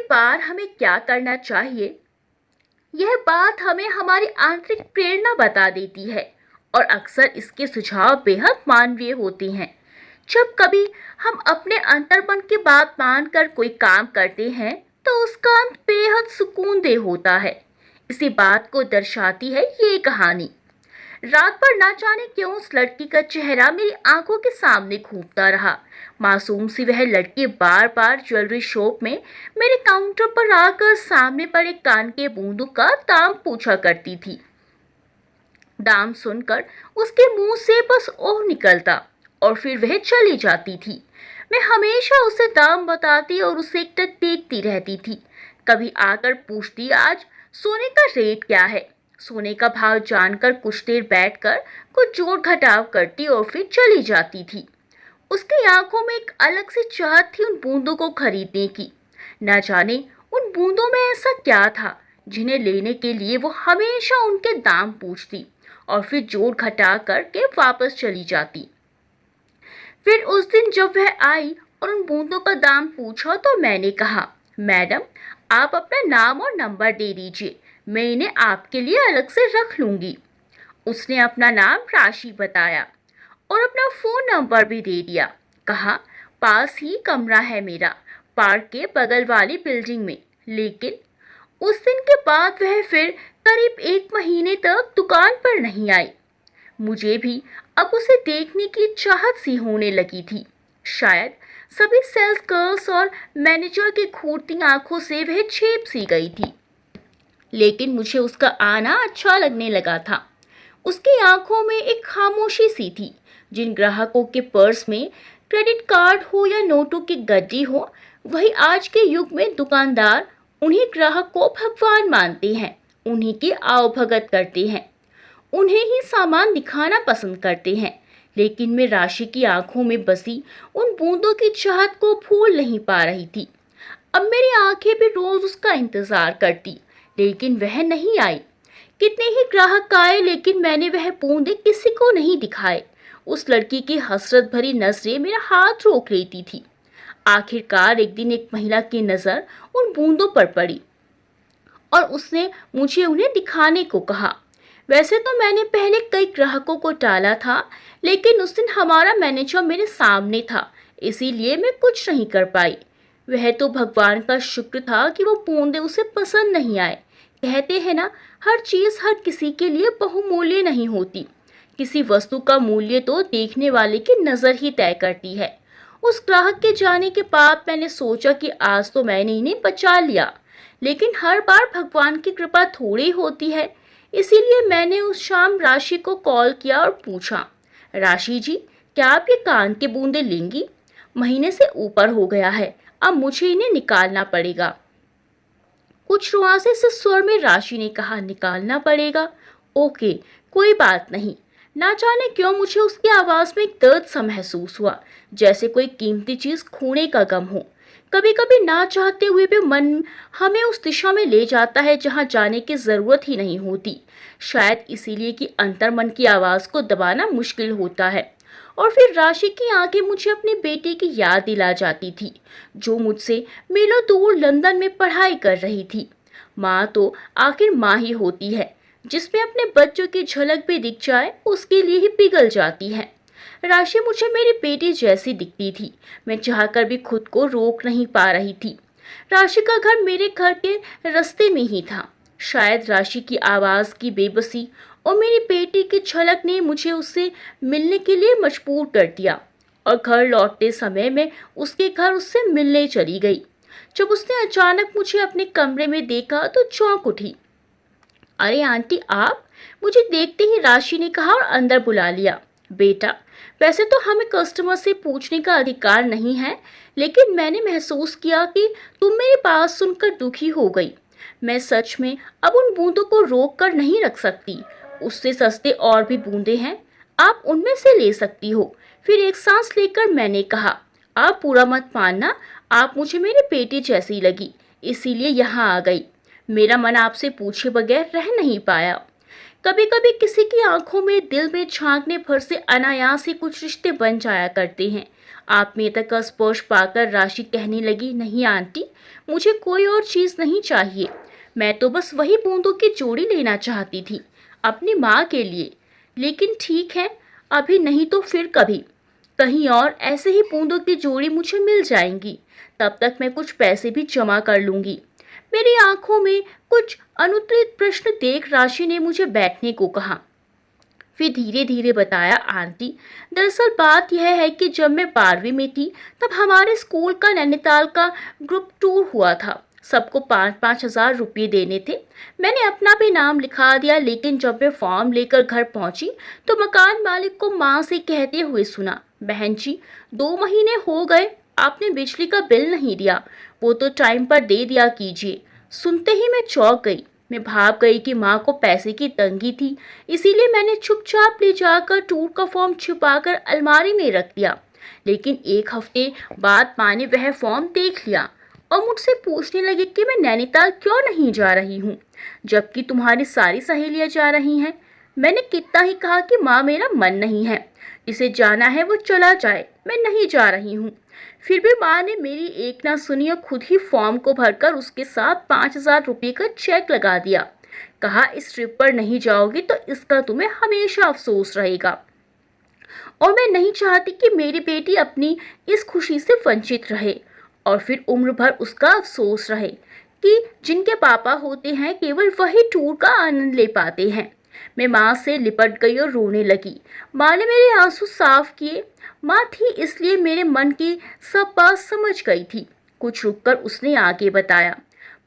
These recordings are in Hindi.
बार हमें क्या करना चाहिए, यह बात हमें हमारी आंतरिक प्रेरणा बता देती है और अक्सर इसके सुझाव बेहद मानवीय होते हैं। जब कभी हम अपने अंतर्मन की बात मानकर कोई काम करते हैं तो उसका अंत बेहद सुकूनदेह होता है। इसी बात को दर्शाती है ये कहानी। रात भर ना जाने क्यों उस लड़की का चेहरा मेरी आंखों के सामने घूमता रहा। मासूम सी वह लड़की बार बार ज्वेलरी शॉप में मेरे काउंटर पर आकर सामने पड़े कान के बूंदों का दाम पूछा करती थी। दाम सुनकर उसके मुंह से बस ओह निकलता और फिर वह चली जाती थी। मैं हमेशा उसे दाम बताती और उसे एकटक देखती रहती थी। कभी आकर पूछती, आज सोने का रेट क्या है। सोने का भाव जानकर कुछ देर बैठकर कुछ जोड़ घटाव करती और फिर चली जाती थी। उसकी आंखों में एक अलग सी चाहत थी उन बूंदों को खरीदने की। न जाने उन बूंदों में ऐसा क्या था जिन्हें लेने के लिए वो हमेशा उनके दाम पूछती और फिर जोड़ घटा करके वापस चली जाती। फिर उस दिन जब वह आई और उन बूंदों का दाम पूछा तो मैंने कहा, मैडम आप अपना नाम और नंबर दे दीजिए, मैं इन्हें आपके लिए अलग से रख लूंगी। उसने अपना नाम राशि बताया और अपना फोन नंबर भी दे दिया। कहा, पास ही कमरा है मेरा, पार्क के बगल वाली बिल्डिंग में। लेकिन उस दिन के बाद वह फिर करीब 1 महीने तक दुकान पर नहीं आई। मुझे भी अब उसे देखने की चाहत सी होने लगी थी। शायद सभी सेल्स गर्ल्स और मैनेजर की घूरती आंखों से वह छेप सी गई थी। लेकिन मुझे उसका आना अच्छा लगने लगा था। उसकी आंखों में एक खामोशी सी थी। जिन ग्राहकों के पर्स में क्रेडिट कार्ड हो या नोटों की गड्डी हो, वही आज के युग में दुकानदार उन्हीं ग्राहक को भगवान मानते हैं, उन्हीं की आवभगत करते हैं, उन्हें ही सामान दिखाना पसंद करते हैं। लेकिन मैं राशि की आंखों में बसी उन बूंदों की चाहत को भूल नहीं पा रही थी। अब मेरी आंखें भी रोज उसका इंतजार करती, लेकिन वह नहीं आई। कितने ही ग्राहक आए लेकिन मैंने वह बूंदें किसी को नहीं दिखाए। उस लड़की की हसरत भरी नजरें मेरा हाथ रोक लेती थी। आखिरकार एक दिन एक महिला की नजर उन बूंदों पर पड़ी और उसने मुझे उन्हें दिखाने को कहा। वैसे तो मैंने पहले कई ग्राहकों को टाला था, लेकिन उस दिन हमारा मैनेजर मेरे सामने था, इसीलिए मैं कुछ नहीं कर पाई। वह तो भगवान का शुक्र था कि वो बूंदें उसे पसंद नहीं आए। कहते हैं ना, हर चीज हर किसी के लिए बहुमूल्य नहीं होती। किसी वस्तु का मूल्य तो देखने वाले की नजर ही तय करती है। उस ग्राहक के जाने के बाद मैंने सोचा कि आज तो मैंने इन्हें बचा लिया, लेकिन हर बार भगवान की कृपा थोड़ी होती है। इसीलिए मैंने उस शाम राशि को कॉल किया और पूछा, राशि जी, क्या आप ये कान के बूंदे लेंगी? महीने से ऊपर हो गया है, अब मुझे इन्हें निकालना पड़ेगा। कुछ रुआसे से स्वर में राशि ने कहा, निकालना पड़ेगा? ओके, कोई बात नहीं। ना जाने क्यों मुझे उसकी आवाज में एक दर्द सा महसूस हुआ, जैसे कोई कीमती चीज खोने का गम हो। कभी कभी ना चाहते हुए भी मन हमें उस दिशा में ले जाता है जहां जाने की जरूरत ही नहीं होती। शायद इसीलिए कि अंतर्मन की आवाज को दबाना मुश्किल होता है। और फिर राशि की आंखें मुझे अपने बेटे की याद दिला जाती थी, जो मुझसे मीलों दूर लंदन में पढ़ाई कर रही थी। माँ तो आखिर माँ ही होती है, जिसमें अपने बच्चों की झलक भी दिख जाए उसके लिए ही पिघल जाती है। राशि मुझे मेरी बेटी जैसी दिखती थी। मैं चाहकर भी खुद को रोक नहीं पा रही थी। राशि का घर मेरे घर के रास्ते में ही था। शायद राशि की आवाज की बेबसी और मेरी बेटी की झलक ने मुझे उससे मिलने के लिए मजबूर कर दिया और घर लौटते समय मैं उसके घर उससे मिलने चली गई। जब उसने अचानक मुझे अपने कमरे में देखा तो चौंक उठी। अरे आंटी आप? मुझे देखते ही राशि ने कहा और अंदर बुला लिया। बेटा, वैसे तो हमें कस्टमर से पूछने का अधिकार नहीं है, लेकिन मैंने महसूस किया कि तुम मेरी बात सुनकर दुखी हो गई। मैं सच में अब उन बूंदों को रोक कर नहीं रख सकती। उससे सस्ते और भी बूंदे हैं, आप उनमें से ले सकती हो। फिर एक सांस लेकर मैंने कहा, आप बुरा मत मानना, आप मुझे मेरी बेटी जैसी लगी, इसीलिए यहाँ आ गई। मेरा मन आपसे पूछे बगैर रह नहीं पाया। कभी कभी किसी की आंखों में दिल में झांकने भर से अनायास ही कुछ रिश्ते बन जाया करते हैं। आत्मीयता का स्पर्श पाकर राशि कहने लगी, नहीं आंटी, मुझे कोई और चीज नहीं चाहिए। मैं तो बस वही बूंदों की जोड़ी लेना चाहती थी अपनी माँ के लिए। लेकिन ठीक है, अभी नहीं तो फिर कभी कहीं और ऐसे ही बूंदों की जोड़ी मुझे मिल जाएंगी। तब तक मैं कुछ पैसे भी जमा कर लूंगी। मेरी आंखों में कुछ अनुत्तरित प्रश्न देख राशि ने मुझे बैठने को कहा। फिर धीरे धीरे बताया, आंटी, दरअसल बात यह है कि जब मैं 12वीं में थी तब हमारे स्कूल का नैनीताल का ग्रुप टूर हुआ था। सबको 5-5 हज़ार रुपये देने थे। मैंने अपना भी नाम लिखा दिया, लेकिन जब मैं फॉर्म लेकर घर पहुंची तो मकान मालिक को माँ से कहते हुए सुना, बहन जी, 2 महीने हो गए आपने बिजली का बिल नहीं दिया, वो तो टाइम पर दे दिया कीजिए। सुनते ही मैं चौंक गई। मैं भाप गई कि माँ को पैसे की तंगी थी, इसीलिए मैंने चुपचाप ले जाकर टूर का फॉर्म छुपाकर अलमारी में रख दिया। लेकिन 1 हफ्ते बाद माँ ने वह फॉर्म देख लिया और मुझसे पूछने लगी कि मैं नैनीताल क्यों नहीं जा रही हूँ, जबकि तुम्हारी सारी सहेलियाँ जा रही हैं। मैंने कितना ही कहा कि माँ, मेरा मन नहीं है, जिसे जाना है वो चला जाए, मैं नहीं जा रही हूँ। फिर भी माँ ने मेरी एक ना सुनी और खुद ही फॉर्म को भरकर उसके साथ 5 हज़ार रुपये का चेक लगा दिया। कहा, इस ट्रिप पर नहीं जाओगी तो इसका तुम्हें हमेशा अफसोस रहेगा। और मैं नहीं चाहती कि मेरी बेटी अपनी इस खुशी से वंचित रहे और फिर उम्र भर उसका अफसोस रहे कि जिनके पापा होते हैं केवल वही टूर का आनंद ले पाते हैं। मैं माँ से लिपट गई और रोने लगी। माँ ने मेरे आंसू साफ किए। माँ थी इसलिए मेरे मन की सब बात समझ गई थी। कुछ रुककर उसने आगे बताया,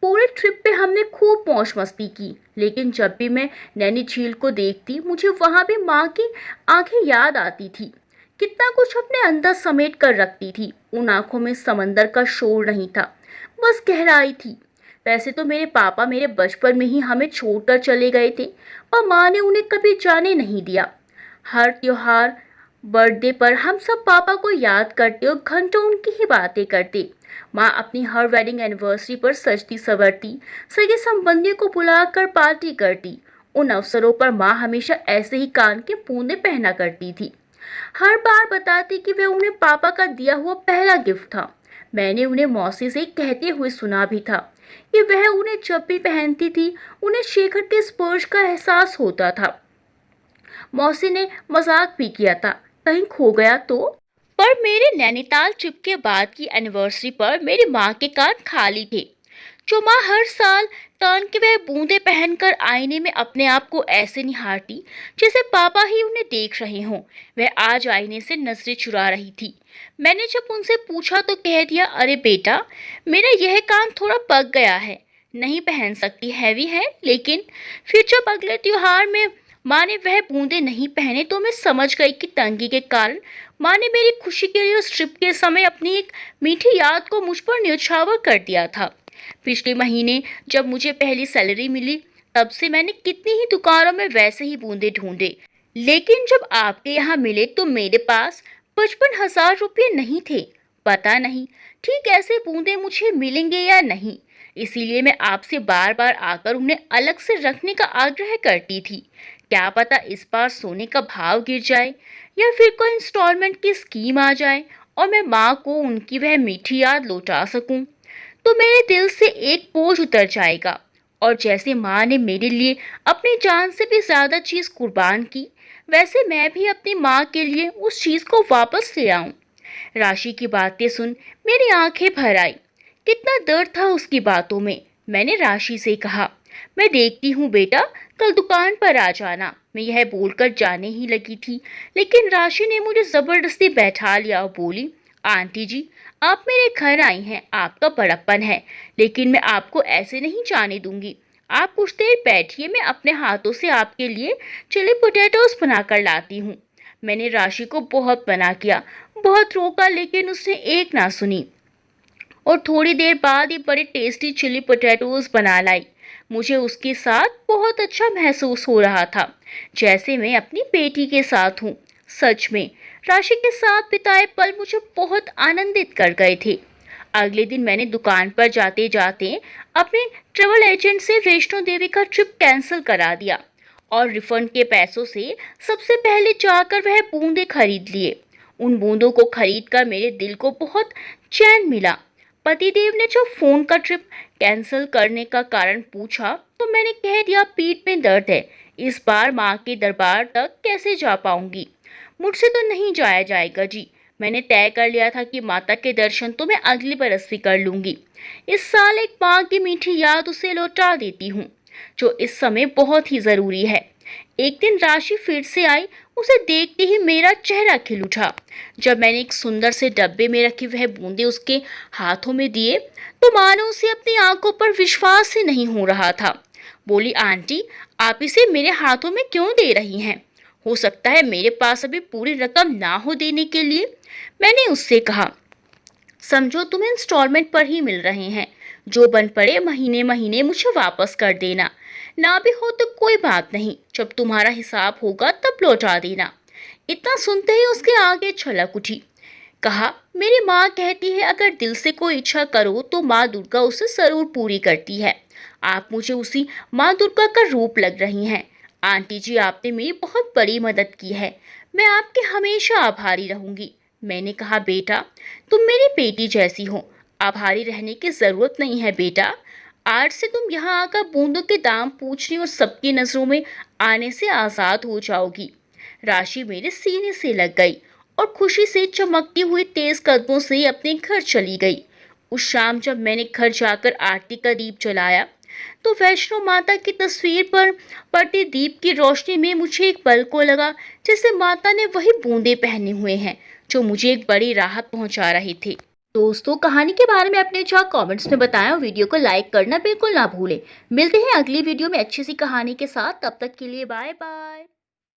पूरे ट्रिप पे हमने खूब मौज मस्ती की, लेकिन जब भी मैं नैनी झील को देखती मुझे वहां भी माँ की आंखें याद आती थी। कितना कुछ अपने अंदर समेट कर रखती थी। उन आंखों में समंदर का शोर नहीं था, बस गहराई थी। वैसे तो मेरे पापा मेरे बचपन में ही हमें छोड़कर चले गए थे और माँ ने उन्हें कभी जाने नहीं दिया। हर त्योहार, बर्थडे पर हम सब पापा को याद करते और घंटों उनकी ही बातें करते। माँ अपनी हर वेडिंग एनिवर्सरी पर सजती सवरती, सगे संबंधियों को बुलाकर पार्टी करती। उन अवसरों पर माँ हमेशा ऐसे ही कान के पूंदे पहना करती थी। हर बार बताती कि वह उन्हें पापा का दिया हुआ पहला गिफ्ट था। मैंने उन्हें मौसी से कहते हुए सुना भी था कि वह उन्हें जब भी पहनती थी उन्हें शेखर के स्पर्श का एहसास होता था। मौसी ने मजाक भी किया था, कहीं खो गया तो। पर मेरे नैनीताल ट्रिप के बाद की एनिवर्सरी पर मेरी माँ के कान खाली थे। जो माँ हर साल कान के वह बूंदे पहनकर आईने में अपने आप को ऐसे निहारती जैसे पापा ही उन्हें देख रहे हों, वह आज आईने से नजरें चुरा रही थी। मैंने जब उनसे पूछा तो कह दिया, अरे बेटा, मेरा यह कान थोड़ा पक गया है, नहीं पहन सकती, हैवी है। लेकिन फिर जब अगले त्योहार में माँ ने वह बूंदे नहीं पहने तो मैं समझ गई कि तंगी के कारण माँ ने मेरी खुशी के लिए उस ट्रिप के समय अपनी एक मीठी याद को मुझ पर न्यौछावर कर दिया था। पिछले महीने जब मुझे पहली सैलरी मिली तब से मैंने कितनी ही दुकानों में वैसे ही बूंदे ढूंढे, लेकिन जब आपके यहाँ मिले तो मेरे पास 55 हज़ार रुपये नहीं थे। पता नहीं ठीक ऐसे बूंदे मुझे मिलेंगे या नहीं, इसीलिए मैं आपसे बार बार आकर उन्हें अलग से रखने का आग्रह करती थी। क्या पता इस बार सोने का भाव गिर जाए या फिर कोई इंस्टॉलमेंट की स्कीम आ जाए और मैं माँ को उनकी वह मीठी याद लौटा सकूं, तो मेरे दिल से एक बोझ उतर जाएगा। और जैसे माँ ने मेरे लिए अपनी जान से भी ज्यादा चीज कुर्बान की, वैसे मैं भी अपनी माँ के लिए उस चीज को वापस ले आऊं। राशि की बातें सुन मेरी आंखें भर आई। कितना दर्द था उसकी बातों में। मैंने राशि से कहा, मैं देखती हूँ बेटा, कल दुकान पर आ जाना। मैं यह बोलकर जाने ही लगी थी, लेकिन राशि ने मुझे जबरदस्ती बैठा लिया और बोली, आंटी जी, आप मेरे घर आई हैं, आपका बड़प्पन है, लेकिन मैं आपको ऐसे नहीं जाने दूंगी। आप कुछ देर बैठिए, मैं अपने हाथों से आपके लिए चिली पोटैटोस बनाकर लाती हूँ। मैंने राशि को बहुत मना किया, बहुत रोका, लेकिन उसने एक ना सुनी और थोड़ी देर बाद ही बड़े टेस्टी चिली पोटैटोस बना लाई। मुझे उसके साथ बहुत अच्छा महसूस हो रहा था, जैसे मैं अपनी बेटी के साथ हूँ। सच में राशि के साथ बिताए पल मुझे बहुत आनंदित कर गए थे। अगले दिन मैंने दुकान पर जाते जाते अपने ट्रेवल एजेंट से वैष्णो देवी का ट्रिप कैंसिल करा दिया और रिफंड के पैसों से सबसे पहले जाकर वह बूंदें खरीद लिए। उन बूंदों को खरीदकर मेरे दिल को बहुत चैन मिला। पतिदेव ने जब फोन का ट्रिप कैंसिल करने का कारण पूछा तो मैंने कह दिया पीठ में दर्द है, इस बार माँ के दरबार तक कैसे जा पाऊंगी। मुझसे तो नहीं जाया जाएगा जी, मैंने तय कर लिया था कि माता के दर्शन तो मैं अगले बरस भी कर लूंगी। इस साल एक माँ की मीठी याद उसे लौटा देती हूँ, जो इस समय बहुत ही जरूरी है। एक दिन राशि फिर से आई, उसे देखते ही मेरा चेहरा खिल उठा। जब मैंने एक सुंदर से डब्बे में रखी वह बूंदे उसके हाथों में दिए तो मानो उसे अपनी आंखों पर विश्वास ही नहीं हो रहा था। बोली, आंटी आप इसे मेरे हाथों में क्यों दे रही हैं? हो सकता है मेरे पास अभी पूरी रकम ना हो देने के लिए। मैंने उससे कहा, समझो तुम्हें इंस्टॉलमेंट पर ही मिल रहे हैं, जो बन पड़े महीने महीने मुझे वापस कर देना, ना भी हो तो कोई बात नहीं, जब तुम्हारा हिसाब होगा तब लौटा देना। इतना सुनते ही उसके आगे छलक उठी। कहा, मेरी माँ कहती है अगर दिल से कोई इच्छा करो तो माँ दुर्गा उसे जरूर पूरी करती है। आप मुझे उसी माँ दुर्गा का रूप लग रही हैं। आंटी जी आपने मेरी बहुत बड़ी मदद की है, मैं आपके हमेशा आभारी रहूंगी। मैंने कहा, बेटा तुम मेरी बेटी जैसी हो, आभारी रहने की जरूरत नहीं है बेटा। आज से तुम यहाँ आकर बूंदों के दाम पूछने और सबकी नजरों में आने से आजाद हो जाओगी। राशि मेरे सीने से लग गई और खुशी से चमकती हुई तेज कदमों से अपने घर चली गई। उस शाम जब मैंने घर जाकर आरती का दीप जलाया तो वैष्णो माता की तस्वीर पर पड़ती दीप की रोशनी में मुझे एक पल को लगा जैसे माता ने वही बूंदे पहने हुए हैं जो मुझे एक बड़ी राहत पहुंचा रही थी। दोस्तों, कहानी के बारे में अपने जो कमेंट्स में बताया, वीडियो को लाइक करना बिल्कुल ना भूलें। मिलते हैं अगली वीडियो में अच्छी सी कहानी के साथ, तब तक के लिए बाय बाय।